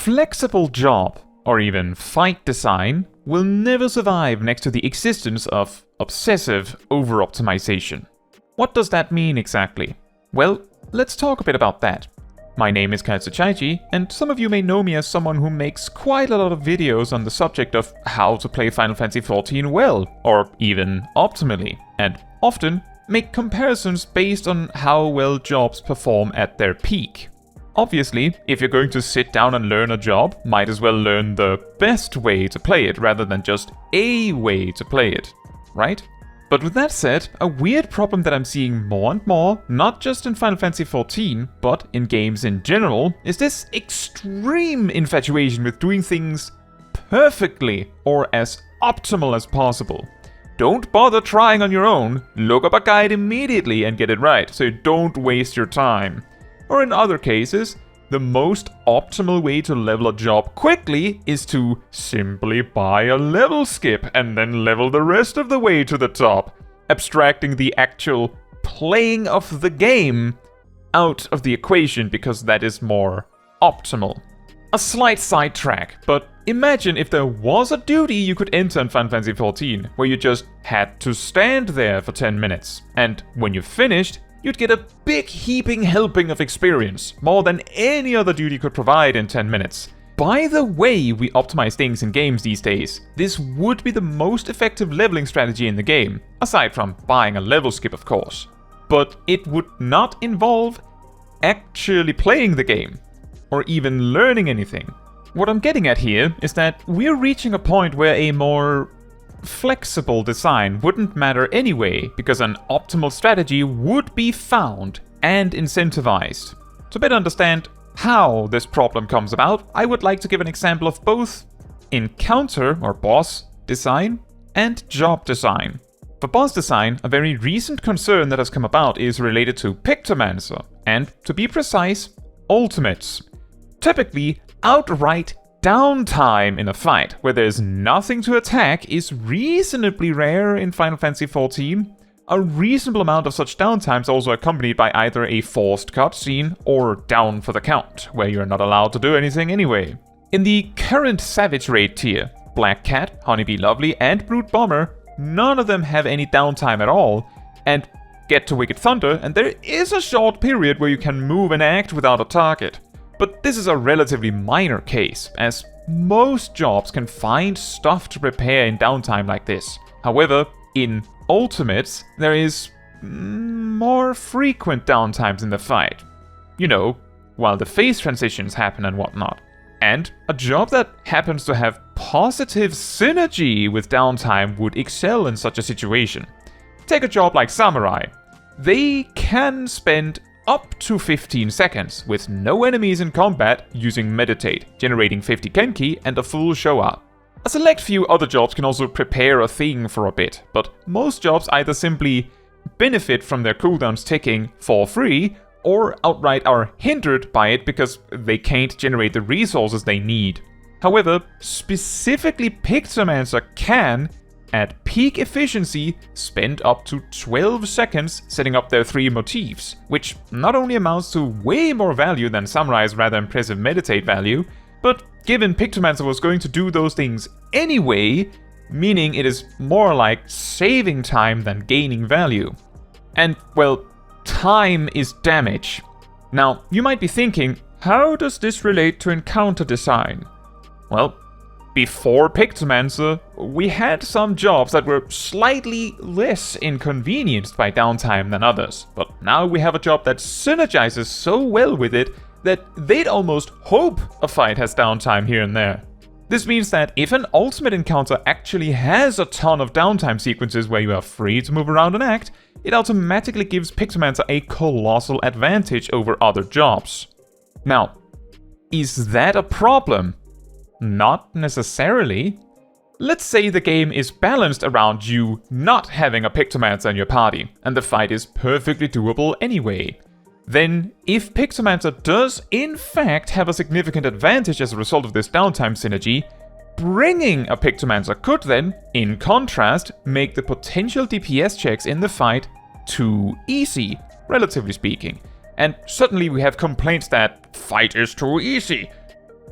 flexible job, or even fight design, will never survive next to the existence of Obsessive Over Optimization. What does that mean exactly? Well, let's talk a bit about that. My name is Kaitsuchaiji, and some of you may know me as someone who makes quite a lot of videos on the subject of how to play Final Fantasy XIV well, or even optimally, and often make comparisons based on how well jobs perform at their peak. Obviously, if you're going to sit down and learn a job, might as well learn the best way to play it rather than just a way to play it, right? But with that said, a weird problem that I'm seeing more and more, not just in Final Fantasy XIV, but in games in general, is this extreme infatuation with doing things perfectly or as optimal as possible. Don't bother trying on your own, look up a guide immediately and get it right, so you don't waste your time. Or in other cases, the most optimal way to level a job quickly is to simply buy a level skip and then level the rest of the way to the top, abstracting the actual playing of the game out of the equation because that is more optimal. A slight sidetrack, but imagine if there was a duty you could enter in Final Fantasy XIV where you just had to stand there for 10 minutes, and when you finished, you'd get a big heaping helping of experience, more than any other duty could provide in 10 minutes. By the way we optimize things in games these days, this would be the most effective leveling strategy in the game, aside from buying a level skip of course. But it would not involve actually playing the game, or even learning anything. What I'm getting at here is that we're reaching a point where a more flexible design wouldn't matter anyway, because an optimal strategy would be found and incentivized. To better understand how this problem comes about, I would like to give an example of both encounter or boss design and job design. For boss design, a very recent concern that has come about is related to Pictomancer, and to be precise, ultimates. Typically, outright downtime in a fight where there's nothing to attack is reasonably rare in Final Fantasy XIV. A reasonable amount of such downtime is also accompanied by either a forced cutscene or down for the count, where you're not allowed to do anything anyway. In the current Savage Raid tier, Black Cat, Honeybee Lovely, and Brute Bomber, none of them have any downtime at all, and get to Wicked Thunder, and there is a short period where you can move and act without a target. But this is a relatively minor case, as most jobs can find stuff to prepare in downtime like this. However, in Ultimates, there is more frequent downtimes in the fight. You know, while the phase transitions happen and whatnot. And a job that happens to have positive synergy with downtime would excel in such a situation. Take a job like Samurai. They can spend up to 15 seconds with no enemies in combat using Meditate, generating 50 Kenki and a full show-up. A select few other jobs can also prepare a thing for a bit, but most jobs either simply benefit from their cooldowns ticking for free, or outright are hindered by it because they can't generate the resources they need. However, specifically Pictomancer can, at peak efficiency, spend up to 12 seconds setting up their 3 motifs, which not only amounts to way more value than Samurai's rather impressive Meditate value, but given Pictomancer was going to do those things anyway, meaning it is more like saving time than gaining value. And, well, time is damage. Now, you might be thinking, how does this relate to encounter design? Well, before Pictomancer, we had some jobs that were slightly less inconvenienced by downtime than others, but now we have a job that synergizes so well with it that they'd almost hope a fight has downtime here and there. This means that if an ultimate encounter actually has a ton of downtime sequences where you are free to move around and act, it automatically gives Pictomancer a colossal advantage over other jobs. Now, is that a problem? Not necessarily. Let's say the game is balanced around you not having a Pictomancer in your party, and the fight is perfectly doable anyway. Then, if Pictomancer does in fact have a significant advantage as a result of this downtime synergy, bringing a Pictomancer could then, in contrast, make the potential DPS checks in the fight too easy, relatively speaking. And suddenly we have complaints that fight is too easy.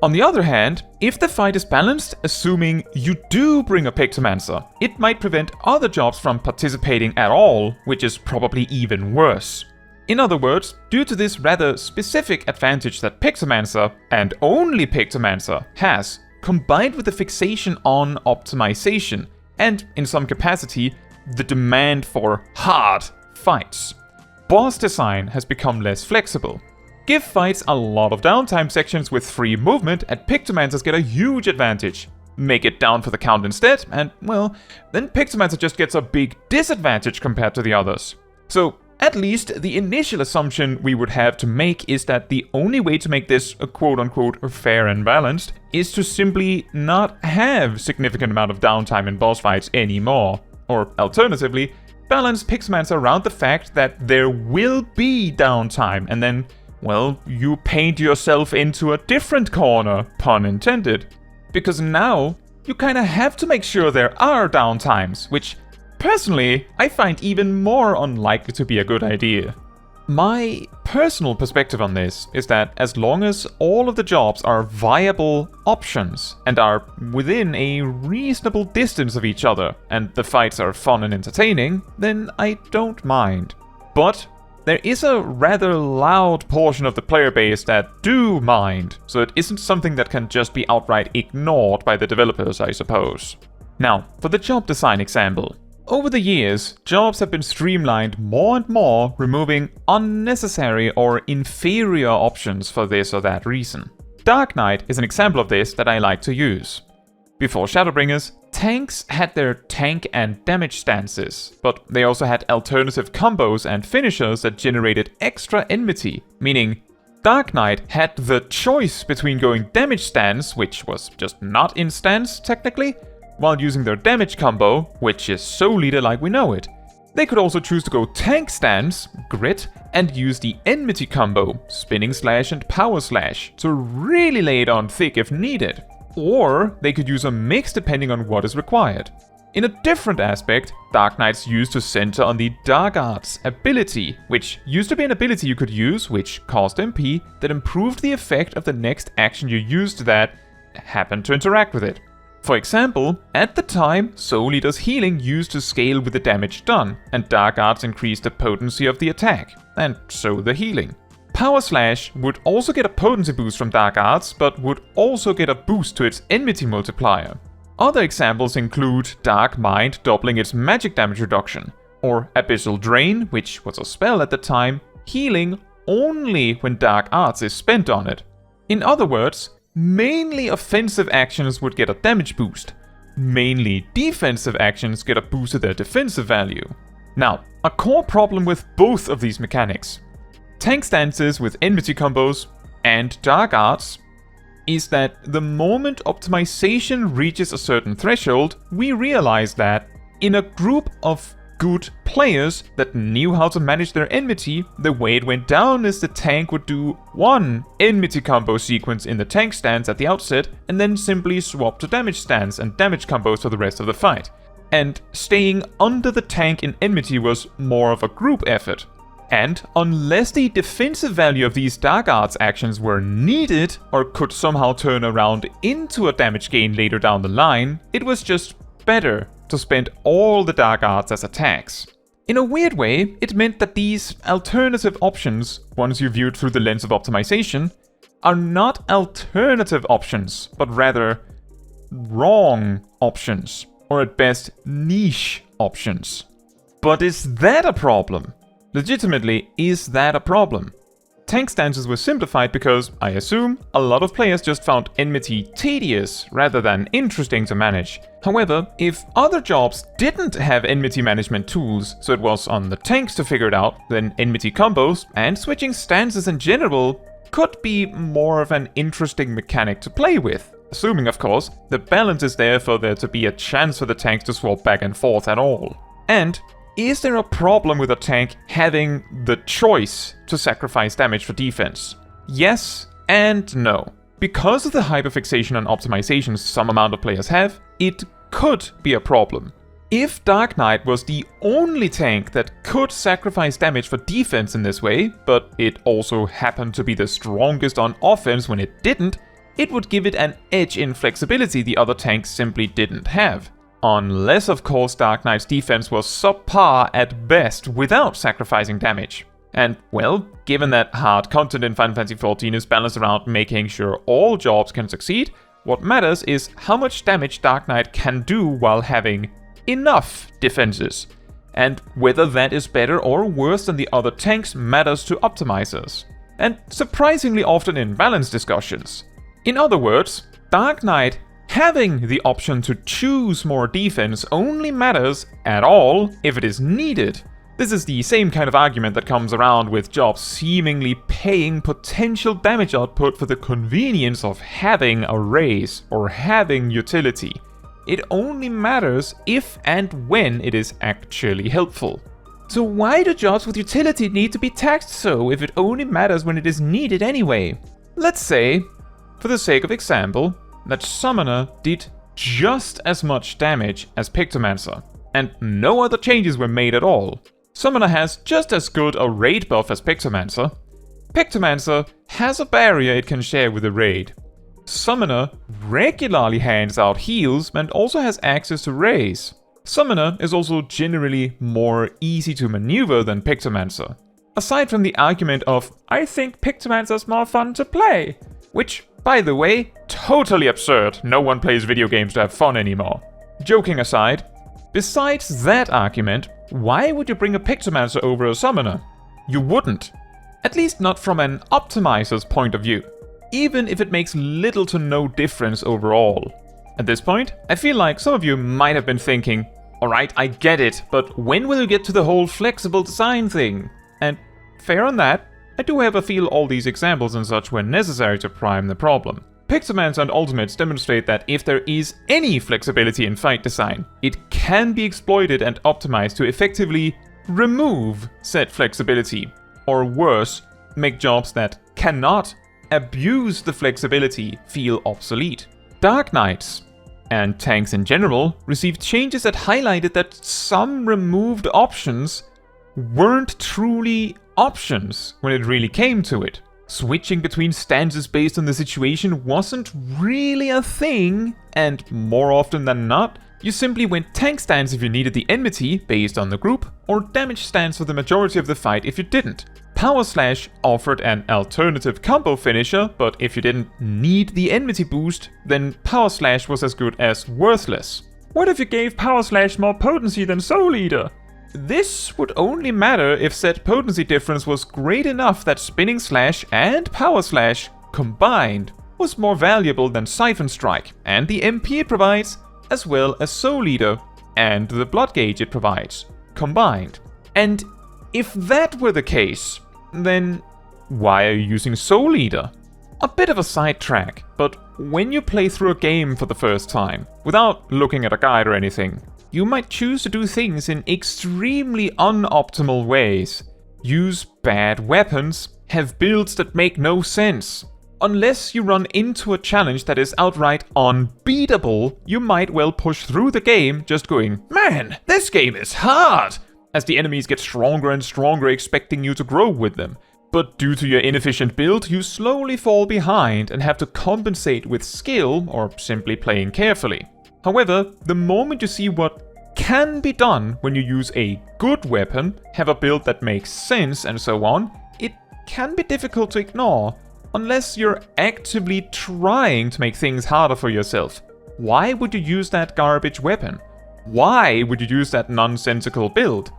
On the other hand, if the fight is balanced, assuming you do bring a Pictomancer, it might prevent other jobs from participating at all, which is probably even worse. In other words, due to this rather specific advantage that Pictomancer, and only Pictomancer, has, combined with the fixation on optimization, and in some capacity, the demand for hard fights, boss design has become less flexible. Give fights a lot of downtime sections with free movement, and Pictomancers get a huge advantage. Make it down for the count instead, and well, then Pictomancer just gets a big disadvantage compared to the others. So, at least the initial assumption we would have to make is that the only way to make this a quote-unquote fair and balanced is to simply not have significant amount of downtime in boss fights anymore. Or alternatively, balance Pictomancer around the fact that there will be downtime, and then, well, you paint yourself into a different corner, pun intended. Because now, you kinda have to make sure there are downtimes, which, personally, I find even more unlikely to be a good idea. My personal perspective on this is that as long as all of the jobs are viable options and are within a reasonable distance of each other, and the fights are fun and entertaining, then I don't mind. But there is a rather loud portion of the player base that do mind, so it isn't something that can just be outright ignored by the developers, I suppose. Now, for the job design example. Over the years, jobs have been streamlined more and more, removing unnecessary or inferior options for this or that reason. Dark Knight is an example of this that I like to use. Before Shadowbringers, tanks had their tank and damage stances, but they also had alternative combos and finishers that generated extra enmity, meaning Dark Knight had the choice between going damage stance, which was just not in stance technically, while using their damage combo, which is Soul Leader like we know it. They could also choose to go tank stance, grit, and use the enmity combo, spinning slash and power slash, to really lay it on thick if needed. Or they could use a mix depending on what is required. In a different aspect, Dark Knights used to center on the Dark Arts ability, which used to be an ability you could use, which cost MP, that improved the effect of the next action you used that happened to interact with it. For example, at the time, Soul Leader's healing used to scale with the damage done, and Dark Arts increased the potency of the attack, and so the healing. Power Slash would also get a potency boost from Dark Arts, but would also get a boost to its enmity multiplier. Other examples include Dark Mind doubling its magic damage reduction, or Abyssal Drain, which was a spell at the time, healing only when Dark Arts is spent on it. In other words, mainly offensive actions would get a damage boost. Mainly defensive actions get a boost to their defensive value. Now, a core problem with both of these mechanics, tank stances with enmity combos and Dark Arts, is that the moment optimization reaches a certain threshold, we realize that in a group of good players that knew how to manage their enmity, the way it went down is the tank would do one enmity combo sequence in the tank stance at the outset, and then simply swap to damage stance and damage combos for the rest of the fight. And staying under the tank in enmity was more of a group effort. And unless the defensive value of these Dark Arts actions were needed, or could somehow turn around into a damage gain later down the line, it was just better to spend all the Dark Arts as attacks. In a weird way, it meant that these alternative options, once you viewed through the lens of optimization, are not alternative options, but rather wrong options, or at best niche options. But is that a problem? Legitimately, is that a problem? Tank stances were simplified because, I assume, a lot of players just found enmity tedious rather than interesting to manage. However, if other jobs didn't have enmity management tools, so it was on the tanks to figure it out, then enmity combos and switching stances in general could be more of an interesting mechanic to play with. Assuming, of course, the balance is there for there to be a chance for the tanks to swap back and forth at all. And is there a problem with a tank having the choice to sacrifice damage for defense? Yes and no. Because of the hyperfixation on optimization some amount of players have, it could be a problem. If Dark Knight was the only tank that could sacrifice damage for defense in this way, but it also happened to be the strongest on offense when it didn't, it would give it an edge in flexibility the other tanks simply didn't have. Unless, of course, Dark Knight's defense was subpar at best without sacrificing damage. And, well, given that hard content in Final Fantasy XIV is balanced around making sure all jobs can succeed, what matters is how much damage Dark Knight can do while having enough defenses. And whether that is better or worse than the other tanks matters to optimizers. And surprisingly often in balance discussions. In other words, Dark Knight having the option to choose more defense only matters at all if it is needed. This is the same kind of argument that comes around with jobs seemingly paying potential damage output for the convenience of having a raise or having utility. It only matters if and when it is actually helpful. So why do jobs with utility need to be taxed so if it only matters when it is needed anyway? Let's say, for the sake of example, that Summoner did just as much damage as Pictomancer, and no other changes were made at all. Summoner has just as good a raid buff as Pictomancer. Pictomancer has a barrier it can share with the raid. Summoner regularly hands out heals and also has access to raise. Summoner is also generally more easy to maneuver than Pictomancer. Aside from the argument of, I think Pictomancer's more fun to play, which, by the way, totally absurd, no one plays video games to have fun anymore. Joking aside, besides that argument, why would you bring a Pictomancer over a Summoner? You wouldn't. At least not from an optimizer's point of view. Even if it makes little to no difference overall. At this point, I feel like some of you might have been thinking, alright, I get it, but when will you get to the whole flexible design thing? And fair on that, I do have a feel all these examples and such were necessary to prime the problem. Pictomancer and Ultimates demonstrate that if there is any flexibility in fight design, it can be exploited and optimized to effectively remove said flexibility, or worse, make jobs that cannot abuse the flexibility feel obsolete. Dark Knights, and tanks in general, received changes that highlighted that some removed options weren't truly options when it really came to it. Switching between stances based on the situation wasn't really a thing, and more often than not, you simply went tank stance if you needed the enmity based on the group, or damage stance for the majority of the fight if you didn't. Power Slash offered an alternative combo finisher, but if you didn't need the enmity boost, then Power Slash was as good as worthless. What if you gave Power Slash more potency than Soul Eater? This would only matter if said potency difference was great enough that Spinning Slash and Power Slash combined was more valuable than Siphon Strike and the MP it provides, as well as Soul Eater and the Blood Gauge it provides, combined. And if that were the case, then why are you using Soul Eater? A bit of a sidetrack, but when you play through a game for the first time, without looking at a guide or anything, you might choose to do things in extremely unoptimal ways. Use bad weapons, have builds that make no sense. Unless you run into a challenge that is outright unbeatable, you might well push through the game just going, man, this game is hard! As the enemies get stronger and stronger, expecting you to grow with them. But due to your inefficient build, you slowly fall behind and have to compensate with skill or simply playing carefully. However, the moment you see what can be done when you use a good weapon, have a build that makes sense and so on, it can be difficult to ignore, unless you're actively trying to make things harder for yourself. Why would you use that garbage weapon? Why would you use that nonsensical build?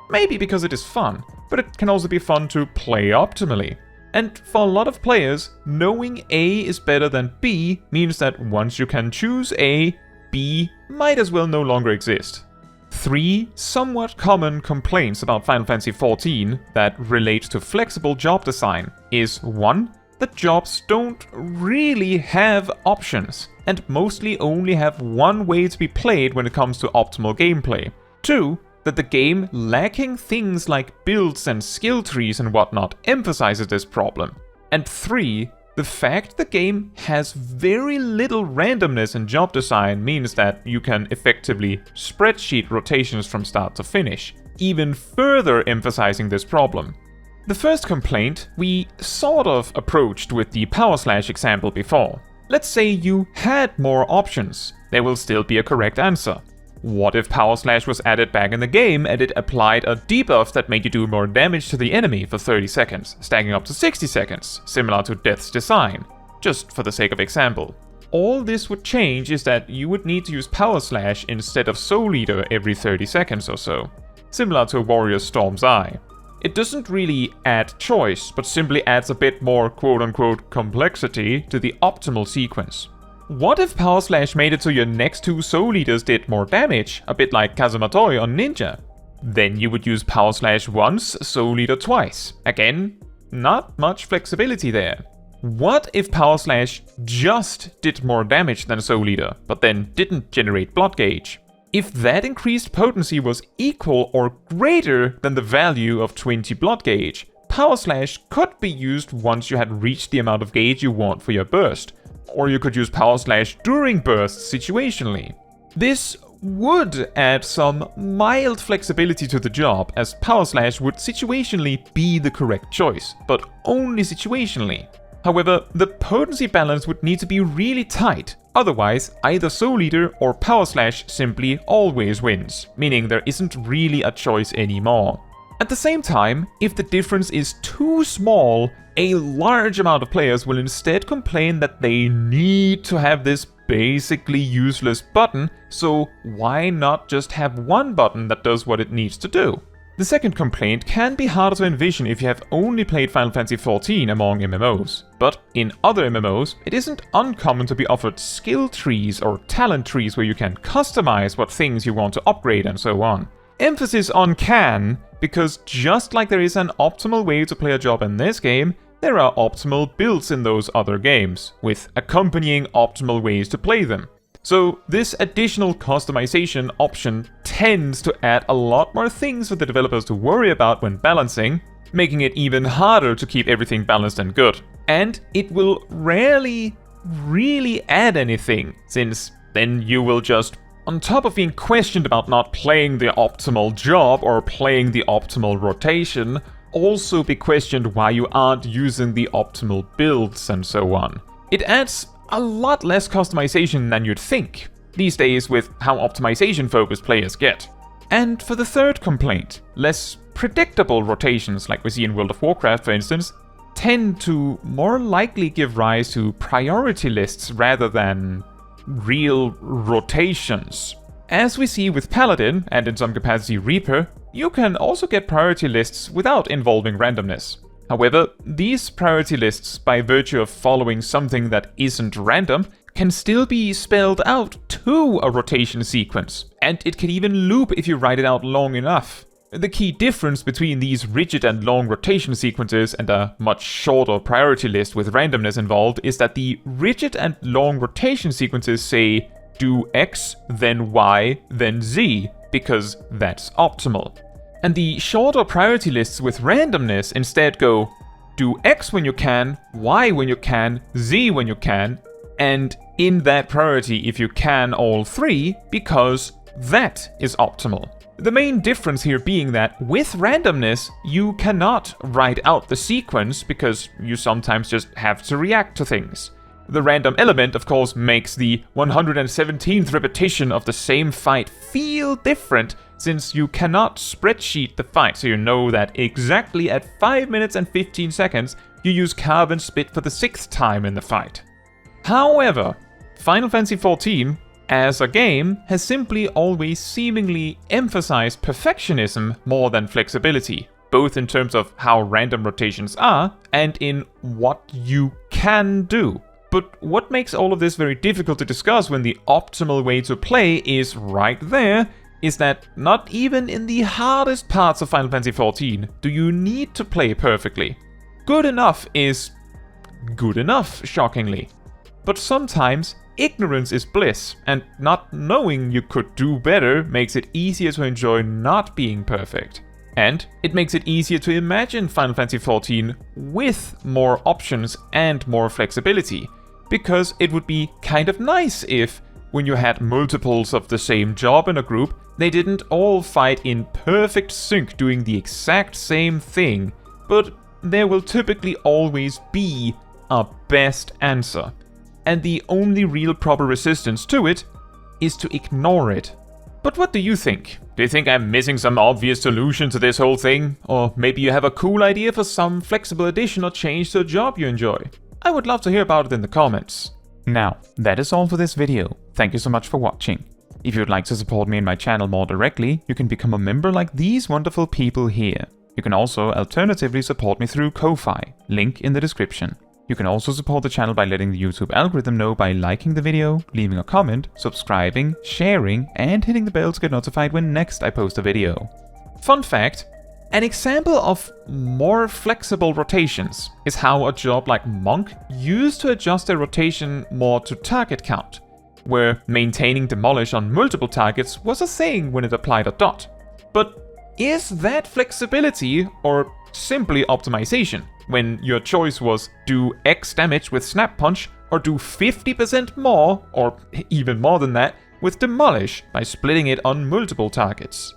Maybe because it is fun, but it can also be fun to play optimally. And for a lot of players, knowing A is better than B means that once you can choose A, B might as well no longer exist. 3 somewhat common complaints about Final Fantasy XIV that relate to flexible job design is 1. That jobs don't really have options, and mostly only have one way to be played when it comes to optimal gameplay. 2. That the game lacking things like builds and skill trees and whatnot emphasizes this problem. And 3. The fact the game has very little randomness in job design means that you can effectively spreadsheet rotations from start to finish, even further emphasizing this problem. The first complaint we sort of approached with the Power Slash example before. Let's say you had more options. There will still be a correct answer. What if Power Slash was added back in the game and it applied a debuff that made you do more damage to the enemy for 30 seconds, stacking up to 60 seconds, similar to Death's Design, just for the sake of example. All this would change is that you would need to use Power Slash instead of Soul Eater every 30 seconds or so, similar to Warrior Storm's Eye. It doesn't really add choice, but simply adds a bit more quote-unquote complexity to the optimal sequence. What if Power Slash made it so your next 2 Soul Eaters did more damage, a bit like Kazumatoi on Ninja? Then you would use Power Slash once, Soul Eater twice. Again, not much flexibility there. What if Power Slash just did more damage than Soul Eater, but then didn't generate blood gauge? If that increased potency was equal or greater than the value of 20 blood gauge, Power Slash could be used once you had reached the amount of gauge you want for your burst. Or you could use Power Slash during bursts situationally. This would add some mild flexibility to the job, as Power Slash would situationally be the correct choice, but only situationally. However, the potency balance would need to be really tight, otherwise either Soul Eater or Power Slash simply always wins, meaning there isn't really a choice anymore. At the same time, if the difference is too small, a large amount of players will instead complain that they need to have this basically useless button, so why not just have one button that does what it needs to do? The second complaint can be harder to envision if you have only played Final Fantasy XIV among MMOs, but in other MMOs, it isn't uncommon to be offered skill trees or talent trees where you can customize what things you want to upgrade and so on. Emphasis on can, because just like there is an optimal way to play a job in this game, there are optimal builds in those other games, with accompanying optimal ways to play them. So this additional customization option tends to add a lot more things for the developers to worry about when balancing, making it even harder to keep everything balanced and good. And it will rarely really add anything, since then you will just, on top of being questioned about not playing the optimal job or playing the optimal rotation, also be questioned why you aren't using the optimal builds and so on. It adds a lot less customization than you'd think, these days with how optimization focused players get. And for the third complaint, less predictable rotations like we see in World of Warcraft for instance, tend to more likely give rise to priority lists rather than real rotations. As we see with Paladin, and in some capacity Reaper, you can also get priority lists without involving randomness. However, these priority lists, by virtue of following something that isn't random, can still be spelled out to a rotation sequence, and it can even loop if you write it out long enough. The key difference between these rigid and long rotation sequences and a much shorter priority list with randomness involved is that the rigid and long rotation sequences say do X, then Y, then Z, because that's optimal. And the shorter priority lists with randomness instead go do X when you can, Y when you can, Z when you can, and in that priority if you can all three, because that is optimal. The main difference here being that with randomness, you cannot write out the sequence because you sometimes just have to react to things. The random element, of course, makes the 117th repetition of the same fight feel different, since you cannot spreadsheet the fight so you know that exactly at 5 minutes and 15 seconds you use carve and spit for the 6th time in the fight. However, Final Fantasy XIV, as a game, has simply always seemingly emphasized perfectionism more than flexibility, both in terms of how random rotations are and in what you can do. But what makes all of this very difficult to discuss when the optimal way to play is right there, is that not even in the hardest parts of Final Fantasy XIV do you need to play perfectly. Good enough is good enough, shockingly. But sometimes ignorance is bliss, and not knowing you could do better makes it easier to enjoy not being perfect. And it makes it easier to imagine Final Fantasy XIV with more options and more flexibility, because it would be kind of nice if, when you had multiples of the same job in a group, they didn't all fight in perfect sync doing the exact same thing, but there will typically always be a best answer. and the only real proper resistance to it is to ignore it. But what do you think? Do you think I'm missing some obvious solution to this whole thing? Or maybe you have a cool idea for some flexible addition or change to a job you enjoy? I would love to hear about it in the comments. Now, that is all for this video. Thank you so much for watching. If you would like to support me and my channel more directly, you can become a member like these wonderful people here. You can also alternatively support me through Ko-Fi, link in the description. You can also support the channel by letting the YouTube algorithm know by liking the video, leaving a comment, subscribing, sharing, and hitting the bell to get notified when next I post a video. Fun fact, an example of more flexible rotations is how a job like Monk used to adjust their rotation more to target count, where maintaining demolish on multiple targets was a thing when it applied a dot. But is that flexibility or simply optimization, when your choice was do X damage with Snap Punch or do 50% more, or even more than that, with Demolish by splitting it on multiple targets?